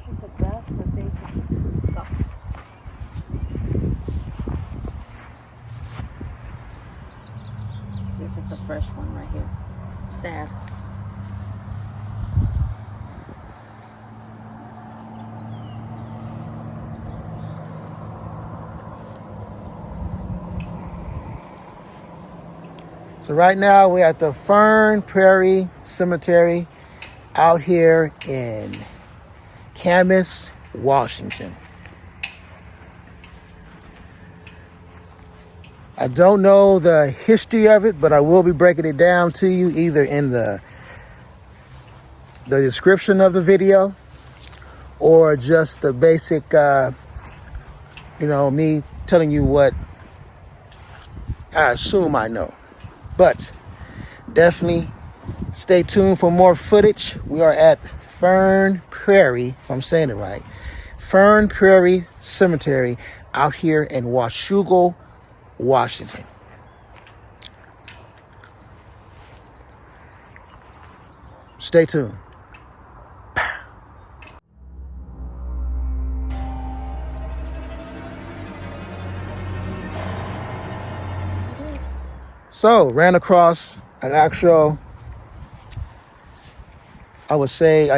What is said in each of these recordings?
This is the best that they could go. This is a fresh one right here. Sad. So right now we're at the Fern Prairie Cemetery out here in Camas, Washington. I don't know the history of it, but I will be breaking it down to you either in the description of the video or just the basic, me telling you what I assume I know. But definitely stay tuned for more footage. We are at Fern Prairie, if I'm saying it right, Fern Prairie Cemetery out here in Washougal, Washington. Stay tuned. So, ran across an actual, I would say,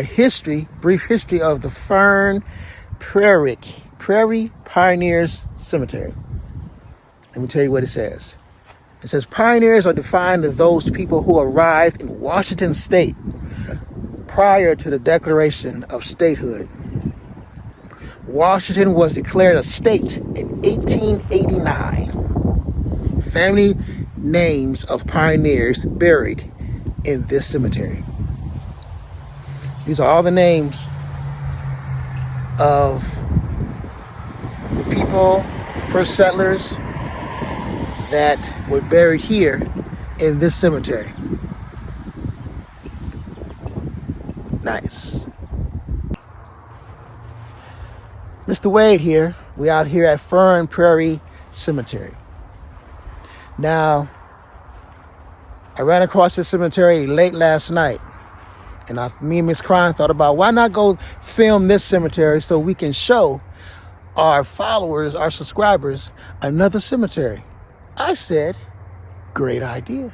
brief history of the Fern Prairie Pioneers Cemetery. Let me tell you what it says. It says, pioneers are defined as those people who arrived in Washington state prior to the Declaration of Statehood. Washington was declared a state in 1889. Family names of pioneers buried in this cemetery. These are all the names of the people, first settlers that were buried here in this cemetery. Nice. Mr. Wade here. We out here at Fern Prairie Cemetery. Now, I ran across this cemetery late last night, and me and Miss Crime thought about why not go film this cemetery so we can show our followers, our subscribers, another cemetery. I said, great idea.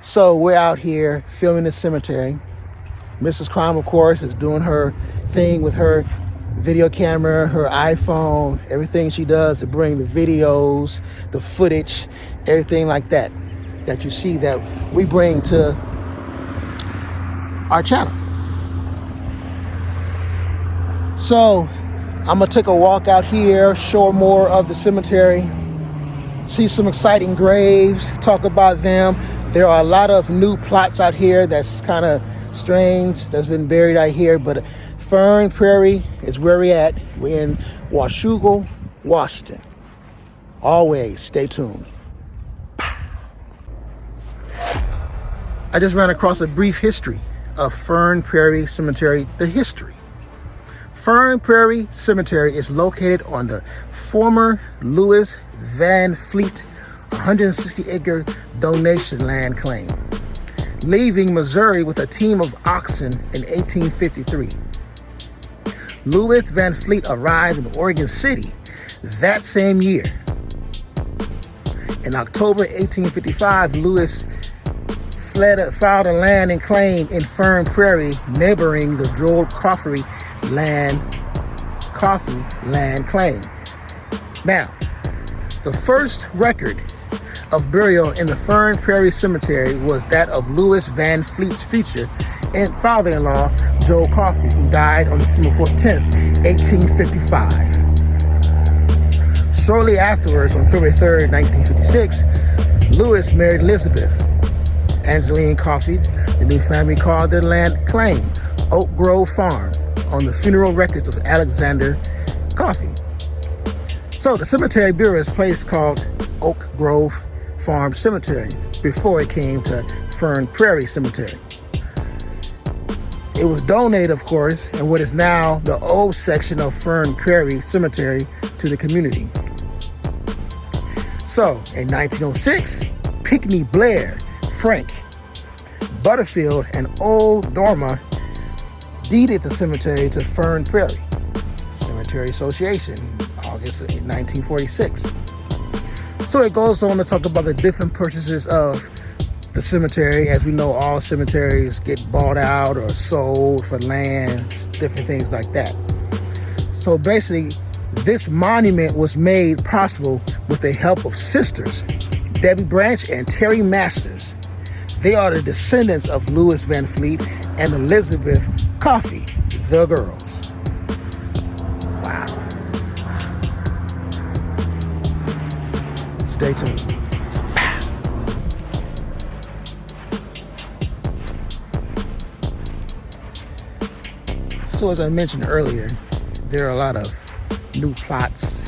So we're out here filming this cemetery. Mrs. Crime, of course, is doing her thing with her video camera, her iPhone, everything she does to bring the videos, the footage, everything like that you see that we bring to our channel. So I'm gonna take a walk out here, show more of the cemetery, see some exciting graves, talk about them. There are a lot of new plots out here that's kind of strange, that's been buried out here, but Fern Prairie is where we're at. We're in Washougal, Washington. Always stay tuned. I just ran across a brief history of Fern Prairie Cemetery, the history. Fern Prairie Cemetery is located on the former Louis Van Fleet 160-acre donation land claim, leaving Missouri with a team of oxen in 1853. Louis Van Fleet arrived in Oregon City that same year. In October 1855, Louis filed a land and claim in Fern Prairie, neighboring the Joel Coffey land claim. Now, the first record of burial in the Fern Prairie Cemetery was that of Louis Van Fleet's future and father-in-law, Joel Coffey, who died on December 10th, 1855. Shortly afterwards, on February 3rd, 1956, Louis married Elizabeth Angeline Coffey. The new family called their land claim Oak Grove Farm on the funeral records of Alexander Coffey. So the cemetery burial is a place called Oak Grove Farm Cemetery before it came to Fern Prairie Cemetery. It was donated, of course, in what is now the old section of Fern Prairie Cemetery to the community. So in 1906, Pinckney Blair, Frank Butterfield, and Old Dorma deeded the cemetery to Fern Prairie Cemetery Association, August in 1946. So it goes on to talk about the different purchases of the cemetery. As we know, all cemeteries get bought out or sold for land, different things like that. So basically, this monument was made possible with the help of sisters Debbie Branch and Terry Masters. They are the descendants of Louis Van Fleet and Elizabeth Coffey, the girls. Wow. Stay tuned. So as I mentioned earlier, there are a lot of new plots,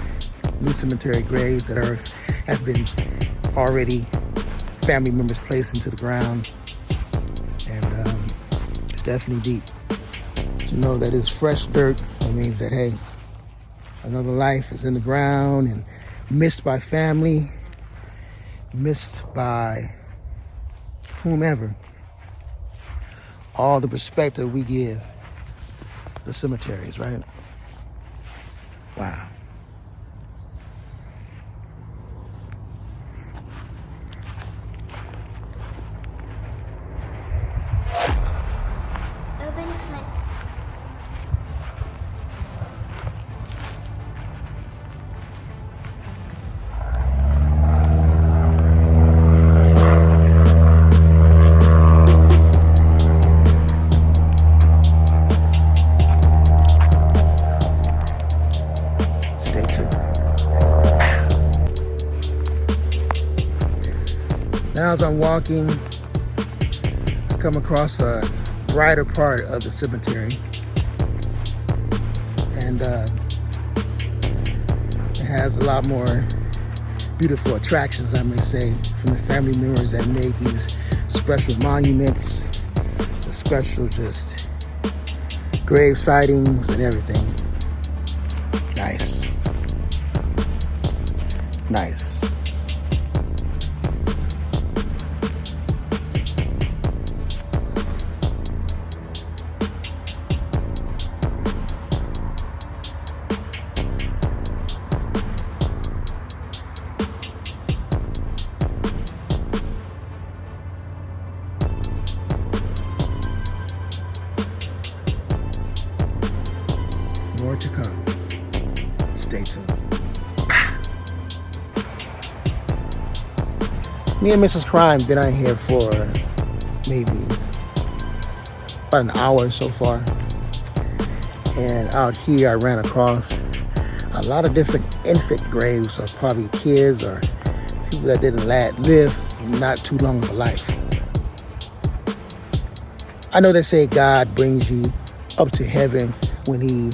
new cemetery graves that have been already family members placed into the ground. And it's definitely deep. To know that it's fresh dirt, that means that, hey, another life is in the ground and missed by family, missed by whomever. All the perspective we give the cemeteries, right? Wow. Now as I'm walking, I come across a brighter part of the cemetery. And it has a lot more beautiful attractions, I may say, from the family members that made these special monuments, the special just grave sightings and everything. Nice. Nice. More to come. Stay tuned. Me and Mrs. Crime been out here for maybe about an hour so far. And out here I ran across a lot of different infant graves of probably kids or people that didn't live not too long of a life. I know they say God brings you up to heaven when he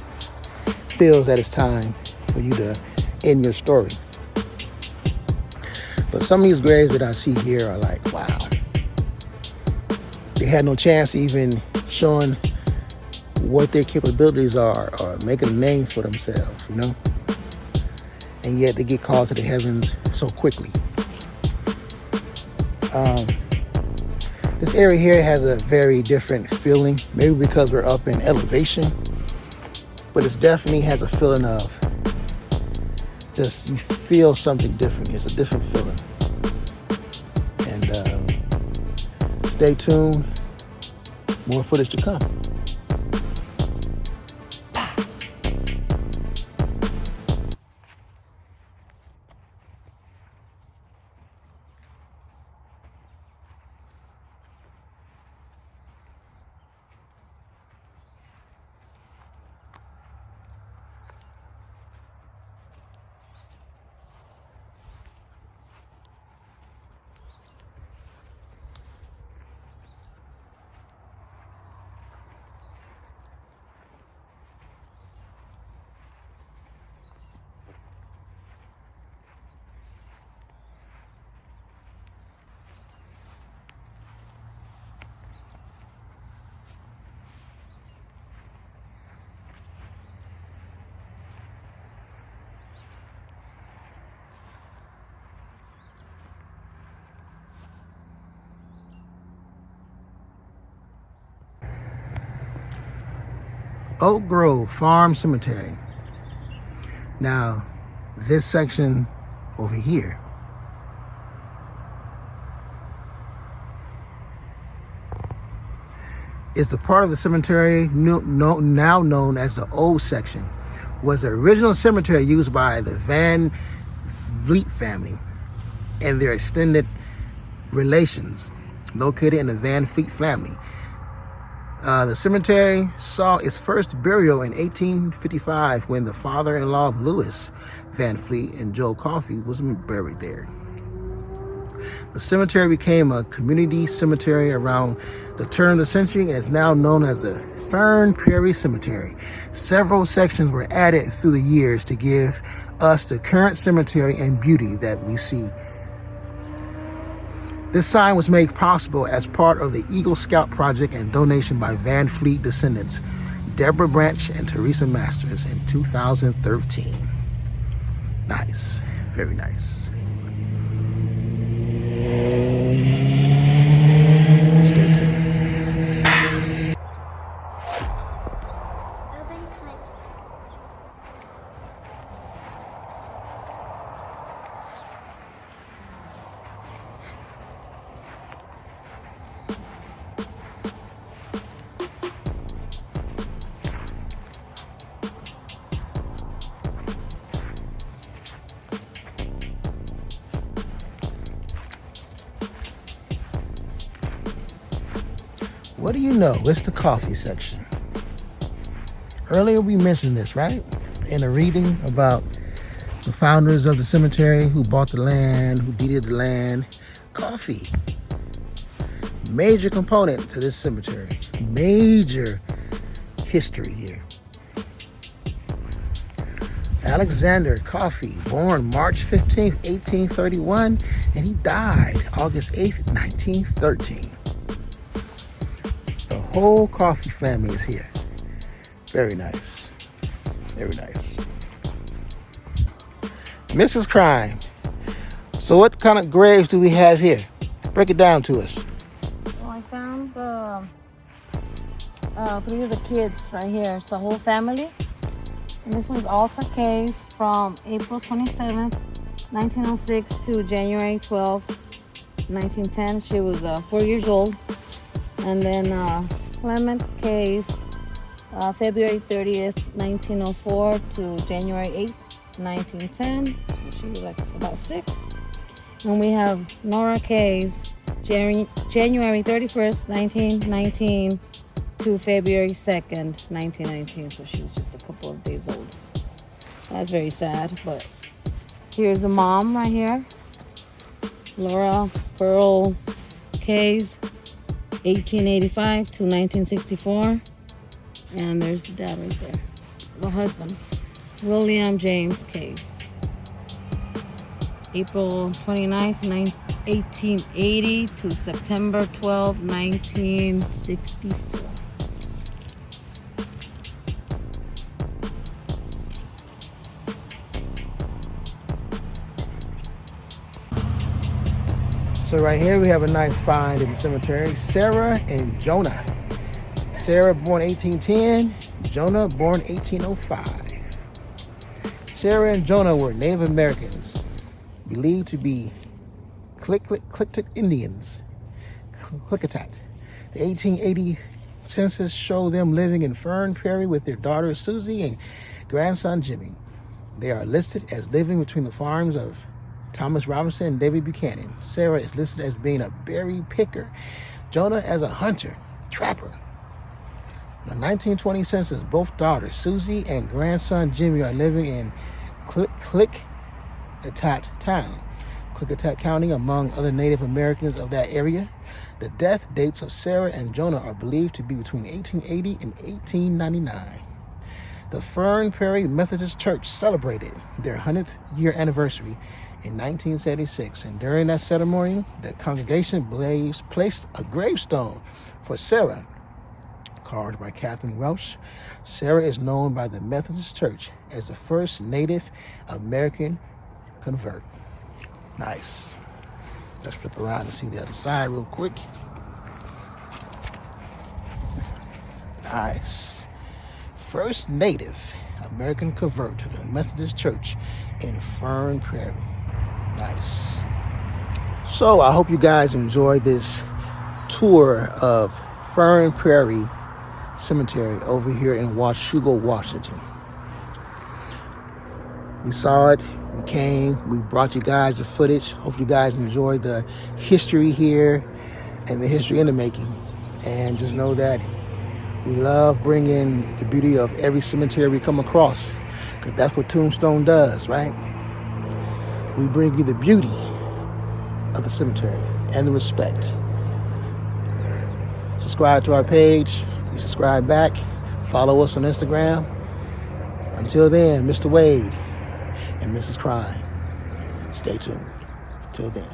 feels that it's time for you to end your story. But some of these graves that I see here are like, wow. They had no chance of even showing what their capabilities are or making a name for themselves, you know? And yet they get called to the heavens so quickly. This area here has a very different feeling, maybe because we're up in elevation, but it definitely has a feeling of just, you feel something different. It's a different feeling. And stay tuned. More footage to come. Oak Grove Farm Cemetery. Now, this section over here is the part of the cemetery now known as the old section. Was the original cemetery used by the Van Vliet family and their extended relations located in the Van Vliet family. The cemetery saw its first burial in 1855 when the father-in-law of Louis Van Vliet and Joe Coffey was buried there. The cemetery became a community cemetery around the turn of the century and is now known as the Fern Prairie Cemetery. Several sections were added through the years to give us the current cemetery and beauty that we see. This sign was made possible as part of the Eagle Scout project and donation by Van Vliet descendants Deborah Branch and Teresa Masters in 2013. Nice, very nice. Stay tuned. What do you know? It's the coffee section. Earlier we mentioned this, right? In a reading about the founders of the cemetery, who bought the land, who deeded the land. Coffee. Major component to this cemetery. Major history here. Alexander Coffey, born March 15th, 1831, and he died August 8th, 1913. The whole Coffey family is here. Very nice. Very nice. Mrs. Crime. So what kind of graves do we have here? Break it down to us. Well, I found three of the kids right here. It's the whole family. And this is Alta Case from April 27th, 1906 to January 12th, 1910. She was 4 years old. And then Clement Case, February 30th, 1904 to January 8th, 1910. So she was like about 6. And we have Nora Case, January 31st, 1919 to February 2nd, 1919. So she was just a couple of days old. That's very sad. But here's the mom right here. Laura Pearl Case, 1885 to 1964. And there's the dad right there. The husband, William James Case. April 29th, 1880 to September 12, 1964. So right here we have a nice find in the cemetery. Sarah and Jonah. Sarah born 1810, Jonah born 1805. Sarah and Jonah were Native Americans, believed to be Clickitat Indians. Clickitat. The 1880 census showed them living in Fern Prairie with their daughter Susie and grandson Jimmy. They are listed as living between the farms of Thomas Robinson and David Buchanan. Sarah is listed as being a berry picker. Jonah as a hunter, trapper. The 1920 census, both daughters, Susie and grandson Jimmy, are living in Clickitat Town, Clickitat County, among other Native Americans of that area. The death dates of Sarah and Jonah are believed to be between 1880 and 1899. The Fern Prairie Methodist Church celebrated their 100th year anniversary in 1976, and during that ceremony, the congregation placed a gravestone for Sarah, carved by Catherine Welsh. Sarah is known by the Methodist Church as the first Native American convert. Nice. Let's flip around and see the other side real quick. Nice. first Native American convert to the Methodist Church in Fern Prairie. Nice. So I hope you guys enjoyed this tour of Fern Prairie Cemetery over here in Washougal, Washington. We saw it, we came, we brought you guys the footage. Hope you guys enjoyed the history here and the history in the making. And just know that we love bringing the beauty of every cemetery we come across, because that's what Tombstone does, right? We bring you the beauty of the cemetery and the respect. Subscribe to our page. You subscribe back. Follow us on Instagram. Until then, Mr. Wade and Mrs. Crime, stay tuned. Till then.